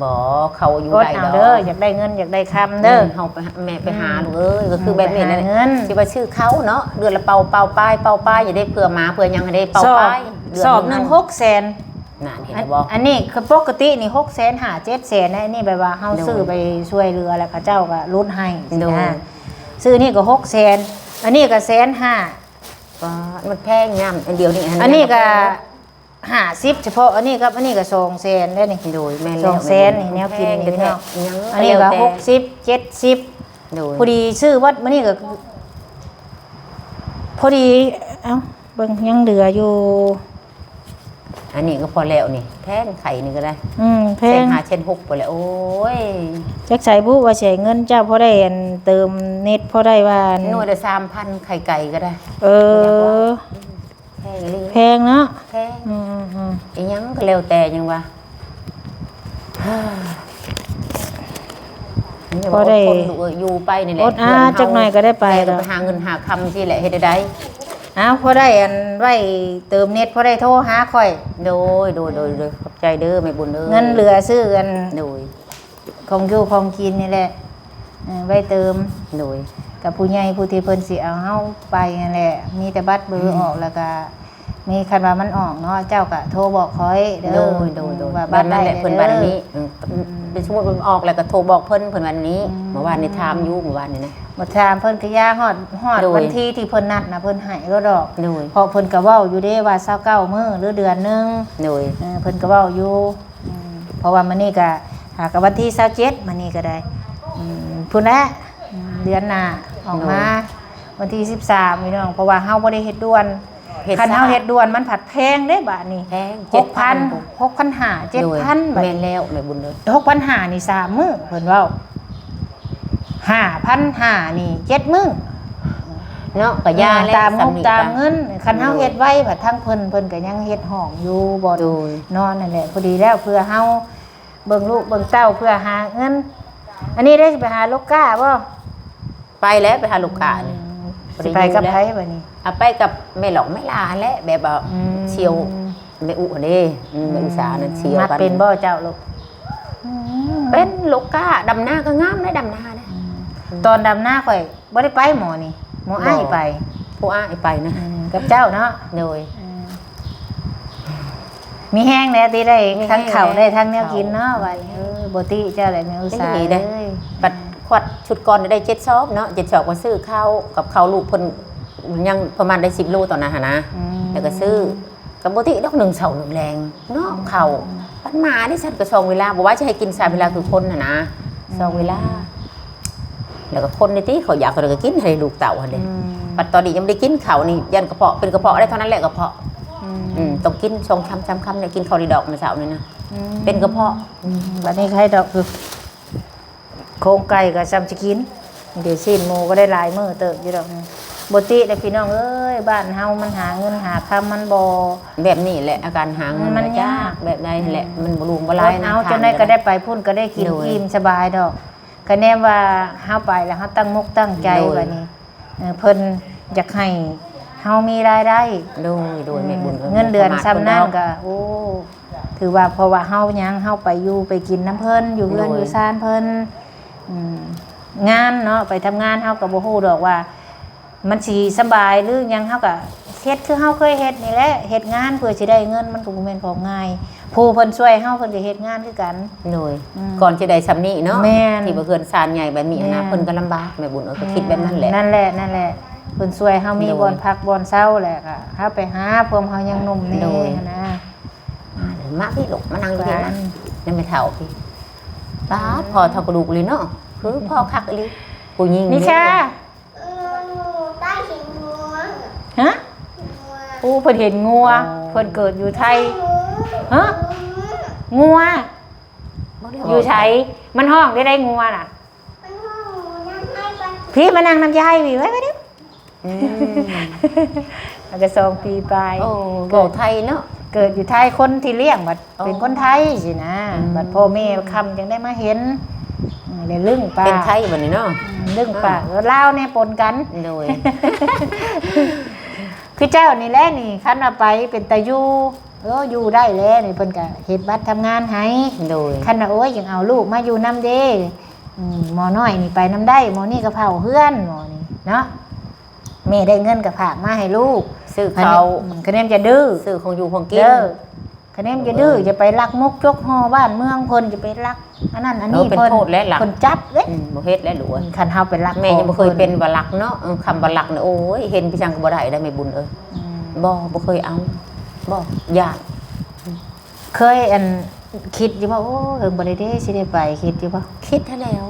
[SPEAKER 1] บ่เขาอยู่
[SPEAKER 2] อด
[SPEAKER 1] ได้
[SPEAKER 2] เอา
[SPEAKER 1] ดอก
[SPEAKER 2] เด้ออยากได้เงินอยากได้คำเด้อ
[SPEAKER 1] เฮาไปหาแม่ไปหาลูกเอ้ยก็คือแบบนี้นั่นแหละ
[SPEAKER 2] ไปหาเงิน
[SPEAKER 1] สิว่าชื่อเขาเนาะเดือนละเป่าป้ายอย่าได้เผื่อหมาเผื่อยังให้ได้เป่า
[SPEAKER 2] สอบ
[SPEAKER 1] ป้ายเดื
[SPEAKER 2] สอบห
[SPEAKER 1] นึ
[SPEAKER 2] นึ่
[SPEAKER 1] ง
[SPEAKER 2] ง600,000
[SPEAKER 1] นั่นเห็นแล้วบ่
[SPEAKER 2] อันนี้คือปกตินี่600,000 700,000นะอันนี้แบบว่าเฮา
[SPEAKER 1] โดย
[SPEAKER 2] ซื้อไปช่วยเรือแล้วเขาเจ้าก็ลดให้
[SPEAKER 1] โดย
[SPEAKER 2] นะซื้อนี่ก็600,000อันนี้ก็150,000
[SPEAKER 1] ว่ามันแพงงามอันเดียวนี่
[SPEAKER 2] อันนี้ก็50เฉพาะอันนี้ครับอันนี้ก็200,000ได้นี่
[SPEAKER 1] โดยแม่น
[SPEAKER 2] ส
[SPEAKER 1] แล้ว
[SPEAKER 2] องแสนนี่แนวกินนี่
[SPEAKER 1] แพง
[SPEAKER 2] พี่น้อง
[SPEAKER 1] ยัง
[SPEAKER 2] อันนี้ก็
[SPEAKER 1] แล้วแต่
[SPEAKER 2] 60 70
[SPEAKER 1] โดย
[SPEAKER 2] พอดีซื้อวัดมานี่ก็พอดีเอ้าเบิ่งยังเหลืออยู่
[SPEAKER 1] อันนี้ก็พอแล้วนี่แพงไข่นี่ก็ได้
[SPEAKER 2] แพ
[SPEAKER 1] เส้น
[SPEAKER 2] ง
[SPEAKER 1] หาเช่น6ไปแล้วโอ้ย
[SPEAKER 2] จักใส่บุว่าใช้เงินเจ้าพอได้อันเติมเน็ตพอได้ว่าอัน
[SPEAKER 1] หน่วยละ3,000ไข่ไก่ก็ได้
[SPEAKER 2] เออ
[SPEAKER 1] แพงเลย
[SPEAKER 2] แพงเนาะ
[SPEAKER 1] แพง
[SPEAKER 2] อืม
[SPEAKER 1] อีหยังก็แล้วแต่ยังวะ
[SPEAKER 2] พอได้
[SPEAKER 1] คนดูอยู่ไปนี่แหละ
[SPEAKER 2] อดอาจักหน่อยก็ได้ไป
[SPEAKER 1] แม่ก็
[SPEAKER 2] แล้ว
[SPEAKER 1] ไปหาเงินหาคำที่แหละเฮ็ดได้
[SPEAKER 2] อ้าวพอได้อันไว้เติมเน็ตพอได้โทรหาข่อย
[SPEAKER 1] โดยขอบใจเด้อแม่บุญเด้อ
[SPEAKER 2] เงินเหลือซื้อกัน
[SPEAKER 1] โดย
[SPEAKER 2] ของอยู่ของกินนี่แหละไว้เติม
[SPEAKER 1] โดย
[SPEAKER 2] กับผู้ใหญ่ผู้ที่เพิ่นสิเอาเฮาไปนั่นแหละมีแต่บัตรเบอร์ออกแล้วก็แ มีคันว่ามันออกเนาะเจ้าก็โทรบอกคอยเด้อ
[SPEAKER 1] โดย
[SPEAKER 2] ว่า
[SPEAKER 1] บ้านนั่นแหละ
[SPEAKER 2] ได้
[SPEAKER 1] เพิ่นบ้านอันนี้เป็นสมมุติมันออกแล้วก็โทรบอกเพิ่นวันนี้เมื่อวานนี่ถามอยู่เมื่อวานนี่นะ
[SPEAKER 2] บ่ถามเพิ่นก็ย่าฮอด
[SPEAKER 1] โดย
[SPEAKER 2] วันที่ที่เพิ่นนัดนะเพิ่นให้ก็ดอก
[SPEAKER 1] โดย
[SPEAKER 2] เพราะเพิ่นก็เว้าอยู่เด้ว่า29มื้อหรือเดือนหนึง
[SPEAKER 1] โดย
[SPEAKER 2] เพิ่นก็เว้าอยู่เพราะว่ามื้อนี้ก็หากับวันที่27มื้อนี้ก็ได้พุ่นแหละเดือนหน้าออกมาวันที่13พี่น้องเพราะว่าเฮาบ่ได้เฮ็ดด่วนคันเฮาเฮ็ดด่วนมันผัดแพงเด้บาดนี้
[SPEAKER 1] แพง
[SPEAKER 2] 6,000 6,500 7,000
[SPEAKER 1] แม่นแล้วแม่บุญเลย
[SPEAKER 2] 6,500นี่3มื้อเพิ่นเว้า5,500นี่7มื้อ
[SPEAKER 1] เนาะก็ยาแล้ว
[SPEAKER 2] ตามงบ
[SPEAKER 1] สำนี
[SPEAKER 2] ตามเงินคันเฮาเฮ็ดไว้ผัดทั้งเพิ่นก็ยังเฮ็ดห้องอยู่บ่
[SPEAKER 1] โดย
[SPEAKER 2] นอนนั่นแหละพอดีแล้วเพื่อเฮาเบิ่งลูกเบิ่งเต้าเพื่อหาเงิน อันนี้ได้สิไปหาลูกก้าบ่
[SPEAKER 1] ไปแล้วไปหาลูกค้านี่
[SPEAKER 2] สิไปกับไผบัดนี้
[SPEAKER 1] เอาไปกับแม่หลอกแม่ลาแหละแบบว่าเชียวแม่อุเด้แม่อุตสานั่นเชียว
[SPEAKER 2] มัด
[SPEAKER 1] กัน
[SPEAKER 2] เป็นบ่เจ้าลูก
[SPEAKER 1] เป็นลูกค้าดำหน้าก็งามได้ดำหน้าได้
[SPEAKER 2] ตอนดำหน้าข่อยบ่ได้ไปหมอนี่หมออ้ายไป
[SPEAKER 1] ผู้อ้ายไปนะ
[SPEAKER 2] กับเจ้าเนาะ
[SPEAKER 1] โดย
[SPEAKER 2] มีแห้งแน่ที่ได้
[SPEAKER 1] มีแห้ง
[SPEAKER 2] ทั้งข้าวได้ทั้งแนว
[SPEAKER 1] ข้าว
[SPEAKER 2] กินเนาะว่าบ่ติเจ้าแหละแม่อุตสาห์
[SPEAKER 1] ได้
[SPEAKER 2] เล
[SPEAKER 1] ได้
[SPEAKER 2] ย
[SPEAKER 1] ปัดขวดชุดก่อนได้7ซอบเนาะ7ซอบก็ซื้อข้าวกับข้าวลูกเพิ่นยังประมาณได้10โลตอนนั้นหั่นนะแล้วก็ซื้อกับบ่ติดอก1เช้า1แรงเนาะข้าวปันมาที่ฉันก็2เวลาบ่ว่าจะให้กิน3เวลาคือคนน่ะนะ2เวลาแล้วก็คนในที่เขาอยากก็กินให้ลูกเต่าหั่นเด้ปัดตอนนี้ยังไม่ได้กินข้าวนี่ยันกระเพาะเป็นกระเพาะได้เท่านั้นแหละกระเพาะต้องกิน2คำ3คำเนี่ยกินข้าวดีดอกมื้อเช้านี่นะเป็นกระเพาะ
[SPEAKER 2] บัดนี้ใครดอกคือโครงไก่กับซ้ำสิกินเดี๋ยวสิ้นหมูก็ได้หลายมื้อเติบอยู่ดอกบ่ติเด้อพี่น้องเอ้ยบ้านเฮามันหาเงินหาคำมันบ่
[SPEAKER 1] แบบนี้แหละอาการหาเงิน
[SPEAKER 2] มันยาก
[SPEAKER 1] แบบใดแหละมันบ่ลุงบ่ลาย
[SPEAKER 2] เอาจนได้ก็ได้ไปพุ่นก็ได้กินอิ่มสบายดอกก็แน่ว่าเฮาไปแล้วเฮาตั้งมุกตั้งใจบัดนี้เพิ่นอยากให้เฮามีรายได้
[SPEAKER 1] โดยแม่บุญ
[SPEAKER 2] เงินเดือนซ้ำนั่นก็โอ้ถือว่าเพราะว่าเฮายังเฮาไปอยู่ไปกินน้ำเพิ่นอยู่เรือนอยู่ซ่านเพิ่นงานเนาะไปทำงานเฮาก็บ่ฮู้ดอกว่า มันสิสบายหรือยังเฮาก็เฮ็ดคือเฮาเคยเฮ็ดนี่แหละเฮ็ดงานเพื่อสิได้เงินมันก็บ่แม่นของง่ายผู้เพิ่นช่วยเฮาเพิ่นก็เฮ็ดงานคือกัน
[SPEAKER 1] โดยก่อนจะได้ซ้ำนี้เนาะ
[SPEAKER 2] แม่น
[SPEAKER 1] ที่บ่เกินซานใหญ่แบบนี้นะเพิ่นก็ลำบากแม่บุญก็คิดแบบนั้นแหละ
[SPEAKER 2] นั่นแหละเพิ่นช่วยเฮามี
[SPEAKER 1] โดย
[SPEAKER 2] บ่อนพักบ่อนเช้าแหละค่ะเฮาไปหาเพิ่มเฮายังหนุ่มนี่
[SPEAKER 1] โดย
[SPEAKER 2] นะ
[SPEAKER 1] มาพี่ลูกมานั่งอยู่นี่นะนั่นไม่เท่าพี่ป้าดพอเท่ากระดูกเลยเนาะคือพ่อคักอีหลีผู้หญิง
[SPEAKER 2] นิชา
[SPEAKER 4] ได้เห็นงัว
[SPEAKER 2] ฮะผู้เพิ่นเห็นงัวเพิ่นเกิดอยู่ไทยฮะงัวอยู่ไสมันห้องได้งัวน่ะ
[SPEAKER 4] มันห้องนั่งให้ไป
[SPEAKER 2] พี่มานั่งน้ำยายพี่ไว้ไว้ดิ แล้วก็2 ปีไป
[SPEAKER 1] โอ้บอกไทยเนาะ
[SPEAKER 2] เกิดอยู่ไทยคนที่เลี้ยงบัด
[SPEAKER 1] อ๋อ
[SPEAKER 2] เป็นคนไทยสินะบัดพ่อแม่คำจังได้มาเห็นเลยลึงปาก
[SPEAKER 1] เป็นไทยบัดนี้เนาะ
[SPEAKER 2] ลึงปากแล้วเล่าวเนี่ยปนกัน
[SPEAKER 1] โดย
[SPEAKER 2] คือเจ้านี่แหละนี่คันว่าไปเป็นตาอยู่อยู่ได้แล้วนี่เพิ่นก็เฮ็ดบัตรทำงานให้
[SPEAKER 1] โดย
[SPEAKER 2] คันว่าโอ้ยยังเอาลูกมาอยู่นำเด้หมอน้อยนี่ไปนำได้หมอนี่ก็เผาเฮือนหมอนี่เนาะแม่ได้เงินก็ฝากมาให้ลูก
[SPEAKER 1] ซื้อเขา
[SPEAKER 2] คะแนนจะดื้อ
[SPEAKER 1] ซื้อของอยู่ของกิน
[SPEAKER 2] เด้อคะแนนจะดื้อจะไปลักมกจกฮอบ้านเมืองเพิ่นจะไปลักอันนั้นอันนี้
[SPEAKER 1] เป็น
[SPEAKER 2] เพิ่น
[SPEAKER 1] โทษและหลัก
[SPEAKER 2] เพิ่นจับเด้
[SPEAKER 1] บ่เฮ็ดและหลัว
[SPEAKER 2] คันเฮาไปลัก
[SPEAKER 1] แม่ยังบ่เคย
[SPEAKER 2] ของ
[SPEAKER 1] เป็นบลักเนาะคำบลักเนี่ยโอ้ยเห็นพี่จังก็บ่ได้ได้แม่บุญบ่เคยเอาบ่ญาติ
[SPEAKER 2] เคยอันคิดอยู่ว่าโอ้บ่ได้เด้สิได้ไปคิดอยู่บ่
[SPEAKER 1] คิดให้แล้ว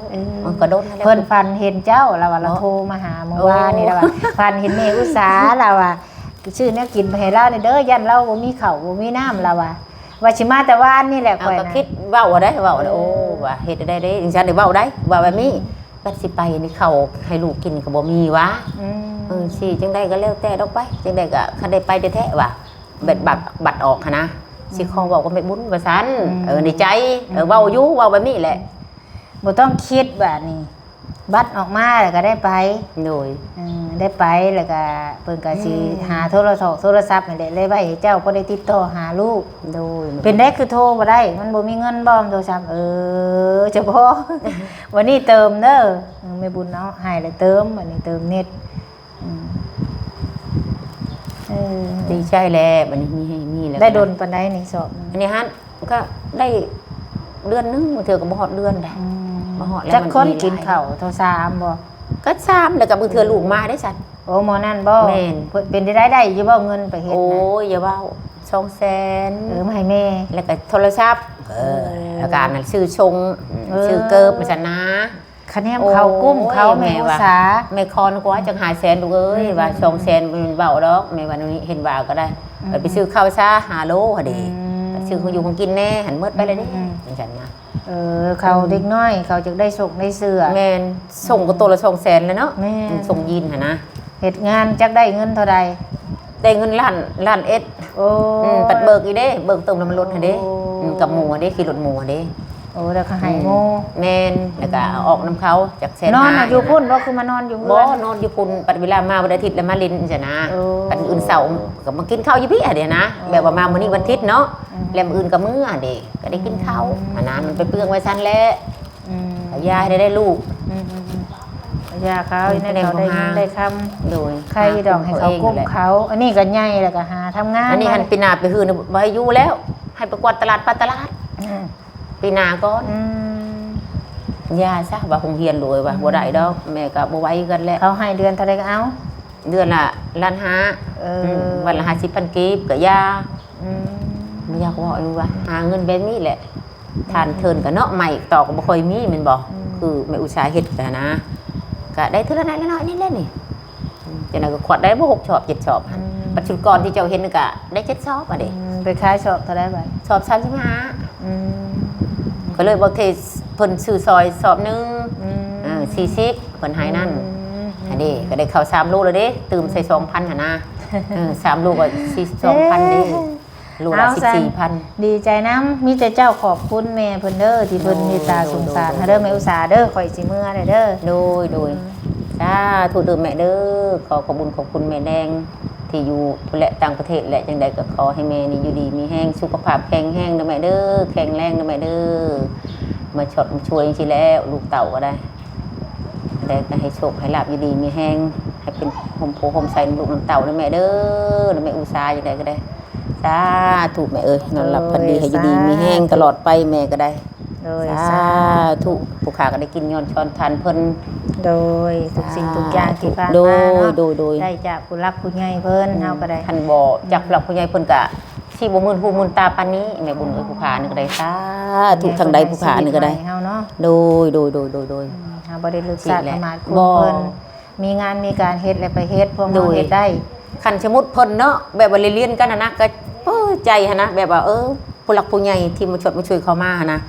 [SPEAKER 1] มันก็โดนให้แล้ว
[SPEAKER 2] เพิ่นฟันเห็นเจ้าเราว่าเราโทรมาหาเมื่อวานนี่เราว่าฟันเห็นแม่อุตสาเราว่าชื่อแนวกินไปให้เราเด้อยันเราบ่มีข้าวบ่มีน้ำเราว่าสิมาแต่วานนี่แหละ
[SPEAKER 1] เอา
[SPEAKER 2] ข่อย
[SPEAKER 1] ก็
[SPEAKER 2] นะ
[SPEAKER 1] คิดเว้าได้เว้าโอ้ว่าเฮ็ดได้เด้จังซั่นได้เว้าได้ว่าแบบนี้บัดสิไปนี่ข้าวให้ลูกกินก็บ่มีวะ สิจังได้ก็แล้วแต่ดอกไปจังได้ก็คันได้ไปแท้ๆว่ะบัตรออกหั้นนะสิขอเว้าก็ไม่บุญว่าซั่นในใจเว้าอยู่เว้าแบบนี้แหละ
[SPEAKER 2] บ่ต้องคิดแบบนี้บัตรออกมาแล้วก็ได้ไป
[SPEAKER 1] โดย
[SPEAKER 2] ได้ไปแล้วก็เพิ่นก็สิหาโทรศัพท์นี่แหละเลยไว้ให้เจ้าบ่ได้ติดต่อหาลูก
[SPEAKER 1] โดย
[SPEAKER 2] เป็นได้คือโทรบ่ได้ มันบ่มีเงินบ่โทรศัพท์เฉพาะ วันนี้เติมเด้อแม่บุญเอาให้แล้วเติมวันนี้เติมเน็ต เออ
[SPEAKER 1] ดีใจแล้วบัดนี้มีให้มีแล้ว
[SPEAKER 2] ได้ดนปานใดนี่สอบ
[SPEAKER 1] อันนี้ฮะก็ได้เดือนนึงเธอก็บ่ฮอดเดือนได้บ่ฮอดแล้ว
[SPEAKER 2] จักคน
[SPEAKER 1] มีหลาย
[SPEAKER 2] กินข้าวเท่า3บ่
[SPEAKER 1] ก็3แล้วก็บางเทื่อลูกมาได้ซั่น
[SPEAKER 2] โอ้หมอนั่นบ่
[SPEAKER 1] แม่น
[SPEAKER 2] เป็นได้อยู่บ่เงินไปเฮ็ด
[SPEAKER 1] โอ้
[SPEAKER 2] นะ
[SPEAKER 1] ยอย่าเว้า200,000
[SPEAKER 2] มาให้แม่
[SPEAKER 1] แล้วก็โทรศัพท์แล้วก็อันนั้นชื่อชง ชื่อเกิบมาซั่นนะ
[SPEAKER 2] คะแนนเขากุ้มเขาแม่อุตสา
[SPEAKER 1] แม่คอนกว่าจังหาแสนลูกเอ้ยว่า200,000มันเว้าดอกแม่ว่านี้เห็นว่าก็ได้ไปซื้อข้าวซะ5โลหะดิซื้อของอยู่ของกินแน่หันหมดไปเลยเด้จังซั่นนะ
[SPEAKER 2] เขาเด็กน้อยเขาจะได้ส่งได้เสื้อ
[SPEAKER 1] แม่นส่งก็ตัวละ200,000แล้วเนาะ
[SPEAKER 2] แม่น
[SPEAKER 1] ส่งยีนหั่นนะ
[SPEAKER 2] เฮ็ดงานจักได้เงินเท่าใด
[SPEAKER 1] ได้เงินล้านเอ็ด
[SPEAKER 2] โอ้
[SPEAKER 1] ปัดเบิกอีเด้เบิกเติมน้ำมันรถหั่นเด้
[SPEAKER 2] โอ้
[SPEAKER 1] กับหมูหั่นเด้ขี่รถหมูหั่นเด้
[SPEAKER 2] โอ้แล้วก็ให้โม
[SPEAKER 1] แม่นแล้วก็เอาออกน้ำเขาจากแสน
[SPEAKER 2] นอน
[SPEAKER 1] ห้า
[SPEAKER 2] อยู่พุ่นบ่คือมานอนอยู่
[SPEAKER 1] บ่
[SPEAKER 2] เรือน
[SPEAKER 1] นอนอยู่พุ่นปัดเวลามาวันอาทิตย์แล้วมาเลินจังนะ
[SPEAKER 2] โอ้
[SPEAKER 1] ปัดอื่นเสาร์ก็มากินข้าวอยู่พี่อะเดี๋ยวนะ แบบว่ามามื้อนี้วันอาทิตย์เนาะแล้วมื้ออื่นก็มื้ออะเด้ก็ได้กินข้าวอันนั้นมันไปเปลืองไว้ซั่นแหละ
[SPEAKER 2] อืม
[SPEAKER 1] ยายได้ลูก
[SPEAKER 2] ยาเขาในเขาได้เงินได้ค
[SPEAKER 1] โดย
[SPEAKER 2] ำใครดอกให้เขากุ้มเขาอันนี้ก็ใหญ่แล้วก็หาทำงาน
[SPEAKER 1] อันนี้หันปีหน้าไปฮือบ่ให้อยู่แล้ว ให้ไปกวาดตลาดปลาตลาด
[SPEAKER 2] อืม
[SPEAKER 1] ปีหน้าก่อน
[SPEAKER 2] อืม
[SPEAKER 1] ยาซะว่าคงเฮียนรวยว่าบ่ได้ดอกแม่ก็บ่ไหวกันแล้ว
[SPEAKER 2] เขาให้เดือนเท่าไรก็เอา
[SPEAKER 1] เดือนละ1,500,000
[SPEAKER 2] เออ
[SPEAKER 1] วันละ50,000กีบก็ยา
[SPEAKER 2] อืม
[SPEAKER 1] ไม่อยากบอกเลยว่าหาเงินแบบนี้แหละทานเทินกับเนาะใหม่ต่อก็บ่ค่อยมีแมันบอกคือแม่อุตสาหเฮ็ดกันนะก็ได้เท่านั้นละน้อยนี่แหละนี่จังได๋ก็ขวดได้บ่6ชอบ7ชอบปัจจุบันที่เจ้าเห็นนี่ก็ได้7ชอบอ่ะเด้
[SPEAKER 2] ไปขายชอบเท่าไรบ้าง
[SPEAKER 1] ชอบ35
[SPEAKER 2] อืม
[SPEAKER 1] ก็เลยบ่เทเพิ่นซื้อซอยสอบหนึง
[SPEAKER 2] อืม
[SPEAKER 1] 40เพิ่นให้นั่นอันนี้ก็ได้ข้าว3โลแล้วเด้ตื่มใส่ 2,000หั่นนะ3โลก็42,000เด้โลละ14,000
[SPEAKER 2] ดีใจน้ำมีแต่เจ้าขอบคุณแม่เพิ่นเด้อที่เพิ่นมีตาสงสารเด้อแม่อุตสาห์เด้อข่อยสิเมื่อเด้อ
[SPEAKER 1] โดยจ้าถูกเดิมแม่เด้อขอขอบคุณแม่แดงที่อยู่และต่างประเทศและจังใดก็ขอให้แม่นี่อยู่ดีมีแห้งสุขภาพแข็งแรงนะแม่เด้อแข็งแรงนะแม่เด้อมาชดมาช่วยจริงๆแล้วลูกเต่าก็ได้แต่ก็ให้โชคให้ลาบอยู่ดีมีแห้งให้เป็นห่มโพห่มใส่ลูกน้ำเต่านะแม่เด้อนะแม่อุตสาห์จังใดก็ได้จ้าถูกแม่เอ้ยนอนหลับพันดีให้อยู่ดีมีแห้งตลอดไปแม่ก็ได้
[SPEAKER 2] โดย
[SPEAKER 1] สาธุผู้ขาก็ได้กินย้อนช้อนทานเพิ่น
[SPEAKER 2] โดยทุกสิ่งทุกอย่างที่ผ่าน
[SPEAKER 1] โด
[SPEAKER 2] มาย เนาะ
[SPEAKER 1] โดย
[SPEAKER 2] ได้จากผู้รักผู้ใหญ่เพิ่นเฮาก็ได้
[SPEAKER 1] ท่านบ่จากหลักผู้ใหญ่เพิ่นก็สิบ่มื่นหูมื่นตาปานนี้แม่บุญเอ้ยผู้ขานี่ก็ได้สาธุทางใดผู้ขานี่ก็ได้
[SPEAKER 2] เฮาเนาะ
[SPEAKER 1] โดยเ
[SPEAKER 2] เฮาบ่ได้ลึกษาประมาทคุณ
[SPEAKER 1] บ่
[SPEAKER 2] เพิ่นมีงานมีการเฮ็ดแล้วไปเฮ็ดพวก
[SPEAKER 1] โด
[SPEAKER 2] เฮาย เฮ็ดได้
[SPEAKER 1] คันสมมุติเพิ่นเนาะแบบว่าเรียนๆกันน่ะนะก็ใจหันนะแบบว่าผู้หลักผู้ใหญ่ที่มาช่วยเขามาหันนะ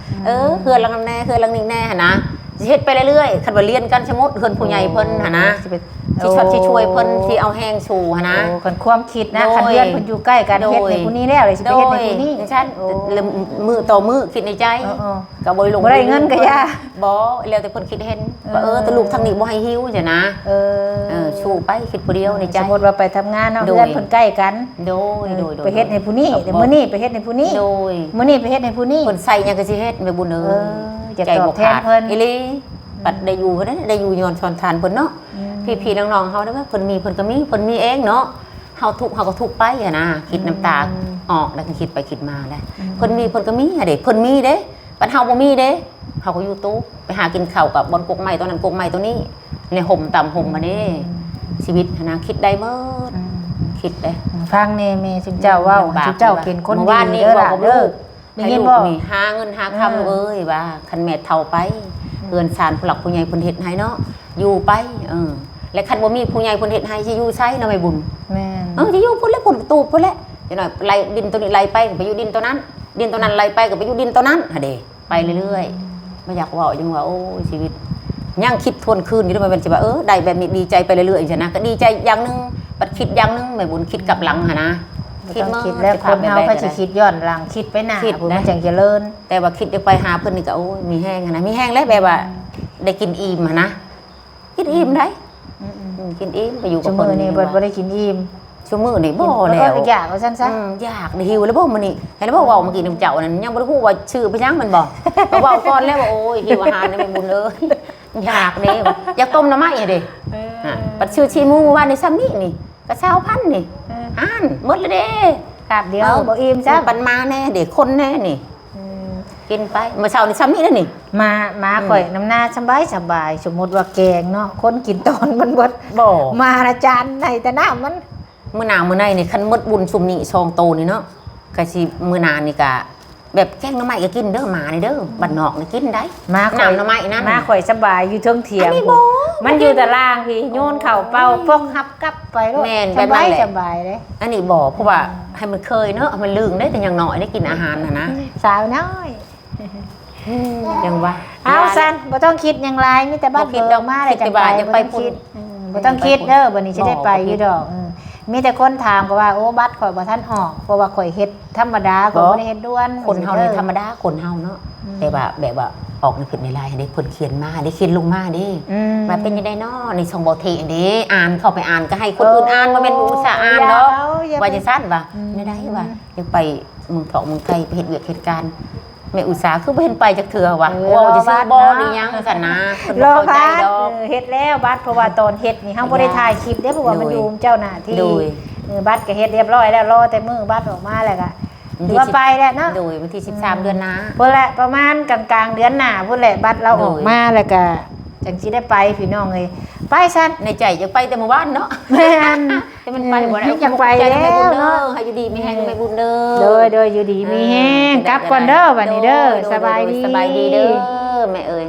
[SPEAKER 1] เฮือนหลังนั้นแน่เฮือนหลังนี้แน่หันนะสิเฮ็ดไปเรื่อยๆคันว่าเรียนกันสมมุติเฮือนผู้ใหญ่เพิ่นหันนะ
[SPEAKER 2] สิไป
[SPEAKER 1] ที่ชอบที่ช่วยเพิ่นที่เอาแห้งชูหันนะ
[SPEAKER 2] โอ้คันความคิดนะ
[SPEAKER 1] โดย
[SPEAKER 2] คันเรียนเพิ่นอยู่ใกล้กัน
[SPEAKER 1] โดย
[SPEAKER 2] เฮ็ดในผู้นี้แล้วเลยสิไปเฮ็ดในผู้นี้
[SPEAKER 1] ฉันมือต่อมือคิดในใจ
[SPEAKER 2] เออ
[SPEAKER 1] ก็บ่ได้ลง
[SPEAKER 2] บ่ได้เงินก็ย่า
[SPEAKER 1] บ่แล้วแต่เพิ่นคิดเห็นว่าแต่ลูกทางนี้บ่ให้หิวจ้ะนะ
[SPEAKER 2] เออ
[SPEAKER 1] ชูไปคิดผู้เดียวในใจ
[SPEAKER 2] สมมุติว่าไปทำงานเนาะ
[SPEAKER 1] โดย
[SPEAKER 2] เพื่อนเพิ่นใกล้กัน
[SPEAKER 1] โดย
[SPEAKER 2] ไปเฮ็ดในผู้นี้แต่มื้อนี้ไปเฮ็ดในผู้นี้
[SPEAKER 1] โดย
[SPEAKER 2] มื้อนี้ไปเฮ็ดในผู้นี้
[SPEAKER 1] เพิ่นใส่หยังก็สิเฮ็ดแม่บุญเอ้
[SPEAKER 2] เอย อจะตอบแทน
[SPEAKER 1] ขาด
[SPEAKER 2] เพิ่น
[SPEAKER 1] อีหลีปัดได้อยู่เพิ่นได้อยู่ย้อนชอนทานเพิ่นเนาะพี่ๆน้องๆเฮาได้ว่าเพิ่นมีเพิ่นก็มีเพิ่นมีเองเนาะเฮาทุกข์เฮาก็ทุกข์ไปอะนะคิดน้ำตาออกแล้วก็คิดไปคิดมาแหละเพิ่นมีเพิ่นก็มีอะเด้เพิ่นมีเด้ปัดเฮาบ่มีเด้เฮาก็อยู่ตู้ไปหากินข้าวกับบนกกไม้ตัวนั้นกกไม้ตัวนี้ในห่มต่ำห่มมาเด้ชีวิตนะคิดได้เบิดคิดได้
[SPEAKER 2] ฟังแน่แม่จุเจ้าเว้าจุเจ้าเป็นคน
[SPEAKER 1] เมื่อ
[SPEAKER 2] ดี
[SPEAKER 1] วานนี้
[SPEAKER 2] เด้อ
[SPEAKER 1] บอก
[SPEAKER 2] ล่ะ
[SPEAKER 1] กับ
[SPEAKER 2] เด้
[SPEAKER 1] ลู
[SPEAKER 2] อก ได้
[SPEAKER 1] ให้
[SPEAKER 2] ยิน
[SPEAKER 1] ลู
[SPEAKER 2] บ่
[SPEAKER 1] กนี่หาเงินหาคำลูกเอ้ยว่าคันแม่เฒ่าไปเฮือนศาลผู้หลักผู้ใหญ่เพิ่นเฮ็ดให้เนาะอยู่ไปและคันบ่มีผู้ใหญ่เพิ่นเฮ็ดให้สิอยู่ไสเนาะแม่บุญ
[SPEAKER 2] แม่น
[SPEAKER 1] สิอยู่พุ่นแล้วพุ่นตูบพุ่นแล้วจังหน่อยไล่ดินตัวนี้ไล่ไปก็ไปอยู่ดินตัวนั้น ดินตัวนั้นไล่ไปก็ไปอยู่ดินตัวนั้นหะเด้ไปเรื่อยๆบ่อยากเว้าจังว่าโอ้ยชีวิตยังคิดทวนคืนอยู่ด้วยมันสิว่าได้แบบนี้ดีใจไปเรื่อยๆจังนะก็ดีใจอย่างนึงบัดคิดอย่างนึงแม่บุญคิดกลับหลังหั่นนะ
[SPEAKER 2] ต้องคิดแล้วคนเฮาก็สิคิดย้อนหลังคิดไปหน้าผู้มันจังเจริญ
[SPEAKER 1] แต่ว่าคิดไปหาเพิ่นนี่ก็โอ้ยมีแห้งอะนะมีแห้งแล้วแบบว่าได้กินอิ่มอะนะกินอิ่มได้กินอิ่มไปอยู่กั
[SPEAKER 2] ชั่
[SPEAKER 1] บ
[SPEAKER 2] ว
[SPEAKER 1] เพิ่
[SPEAKER 2] มื้อน นี้บ่ได้กินอิ่ม
[SPEAKER 1] ชั่วมื้อนี่บ่แล้ว
[SPEAKER 2] อยากว่าซั่นซะ
[SPEAKER 1] อยากได้หิวแล้วบ่มื้อนี้เห็นแล้วบ่เว้าเมื่อกี้น้ำเจ้านั่นยังบ่ได้ฮู้ว่าชื่อไปยังมันบ่ก็เว้าก่อนแล้วว่าโอ้ยหิวอาหารนี่แม่บุญเอ้ยอยากเด้อยากต้มน้ำไม้อะเด้ปัดชื่อชีหมูว่าในซ้ำนี้นี่ก็20,000นี่ อ่านหมดแล้วเด้
[SPEAKER 2] กราบเดียวบ่อิ่มจ้ะ
[SPEAKER 1] ปันมาแน่เด็กคนแน่นี่
[SPEAKER 2] อืม
[SPEAKER 1] กินไปเมื่อเช้านี่ซ้ำนี่แล้วนี่
[SPEAKER 2] มาข่อยน้ำหน้าสบายสบายสมมุติว่าแกงเนาะคนกินตอนมันเบิด
[SPEAKER 1] บ่
[SPEAKER 2] มาอาจารย์ในแต่น้ามัน
[SPEAKER 1] มื้อหน้ามื้อในนี่คันหมดบุญซุมนี้ซองโตนี่เนาะก็สิมื้อหน้านี่ก็แบบแกงหน่อไม้ก็กินเด้อหมานี่เด้อบ้านนอกนี่กินได้
[SPEAKER 2] มาข่อย
[SPEAKER 1] น้ำหน่อไม้นั่น
[SPEAKER 2] มาข่อยสบายอยู่เทิงเถียง
[SPEAKER 1] อันนี้บ่
[SPEAKER 2] มันอยู่แต่ล่างพี่โยนเข่าเป้าพวกฮับกลับไปโลด
[SPEAKER 1] แม่น
[SPEAKER 2] ส
[SPEAKER 1] แบบนั้
[SPEAKER 2] บาน ย
[SPEAKER 1] แหละ
[SPEAKER 2] สบายเลย
[SPEAKER 1] อันนี้บอกเพราะว่าให้มันเคยเนอะมันลืมได้แต่อย่างน้อยได้กินอาหารนะ
[SPEAKER 2] สาวน้อย
[SPEAKER 1] ยังว่า
[SPEAKER 2] เอาซันบ่ต้องคิดอย่างไรมีแต่บ้าน
[SPEAKER 1] บ่คิด
[SPEAKER 2] เบิกมาเลย
[SPEAKER 1] คิดแต่ว่าอยากไป
[SPEAKER 2] บ่ต้องคิด
[SPEAKER 1] พุ่น
[SPEAKER 2] บ่ต้องคิดเด้อบัดนี้สิได้ไป
[SPEAKER 1] บ่
[SPEAKER 2] อยู่ดอกมีแต่คนถามก็ว่าโอ้บัตรข่อยบ่ทันออกเพราะว่าข่อยเฮ็ดธรรมดาข่อยบ่ได้เฮ็ดด่วน
[SPEAKER 1] คนเฮานี่ธรรมดาคนเฮาเนาะแต่ว่าแบบว่าออกในผิดในลายได้เพิ่นเขียนมาได้เขียนลงมาดิ
[SPEAKER 2] อืม
[SPEAKER 1] ว่าเป็นยังไงเนาะในช่องบ่เทเด้อ่านเข้าไปอ่านก็ให้คนอื่นอ่านบ่แม่นผู้อุตส่าห์อ่านเนาะว่าจะสั้นว่าไม่ได้ว่ายังไปเมืองเถาะเมืองไทยไปเฮ็ดเวียกเหตุการณ์แม่อุตสาห์คือบ่เห็นไปจักเทื่อว่ะว่าจะซื้อบ่หรือยังซั่นนะเพิ่น
[SPEAKER 2] ร
[SPEAKER 1] บ่
[SPEAKER 2] อ
[SPEAKER 1] เข้าใจ
[SPEAKER 2] บัตร
[SPEAKER 1] ดอก
[SPEAKER 2] เฮ็ดแล้วบัตรเพราะว่าตอนเฮ็ดนี่เฮาบ่ได้ถ่ายคลิปเด้อเพราะว่ามันอยู่เจ้าหน้าที่
[SPEAKER 1] โดย
[SPEAKER 2] บัตรก็เฮ็ดเรียบร้อยแล้วรอแต่มื้อบัตรออกมาแล้วก็ถือว่าไปแล้วเนาะ
[SPEAKER 1] โดยวันที่13 เดือนหน้า
[SPEAKER 2] พุ่นแหละประมาณกลางๆเดือนหน้าพุ่นแหละบัตรเราออกมาแล้วก็จังสิได้ไปพี่น้องเอ้ยไปซั่น
[SPEAKER 1] ในใจอยากไปแต่เมื่อวานเนาะ
[SPEAKER 2] แม่น
[SPEAKER 1] แต่มันไปบ่ได้
[SPEAKER 2] อยากไปแล้วเนาะ
[SPEAKER 1] ให้อยู่ดีมีแฮงไม่บุญเด้อ
[SPEAKER 2] โดยอยู่ดีมีแฮงกลับก่อนเด้อบัดนี้เด้อสบายดี
[SPEAKER 1] สบายดีเด้อแม่เอ้ย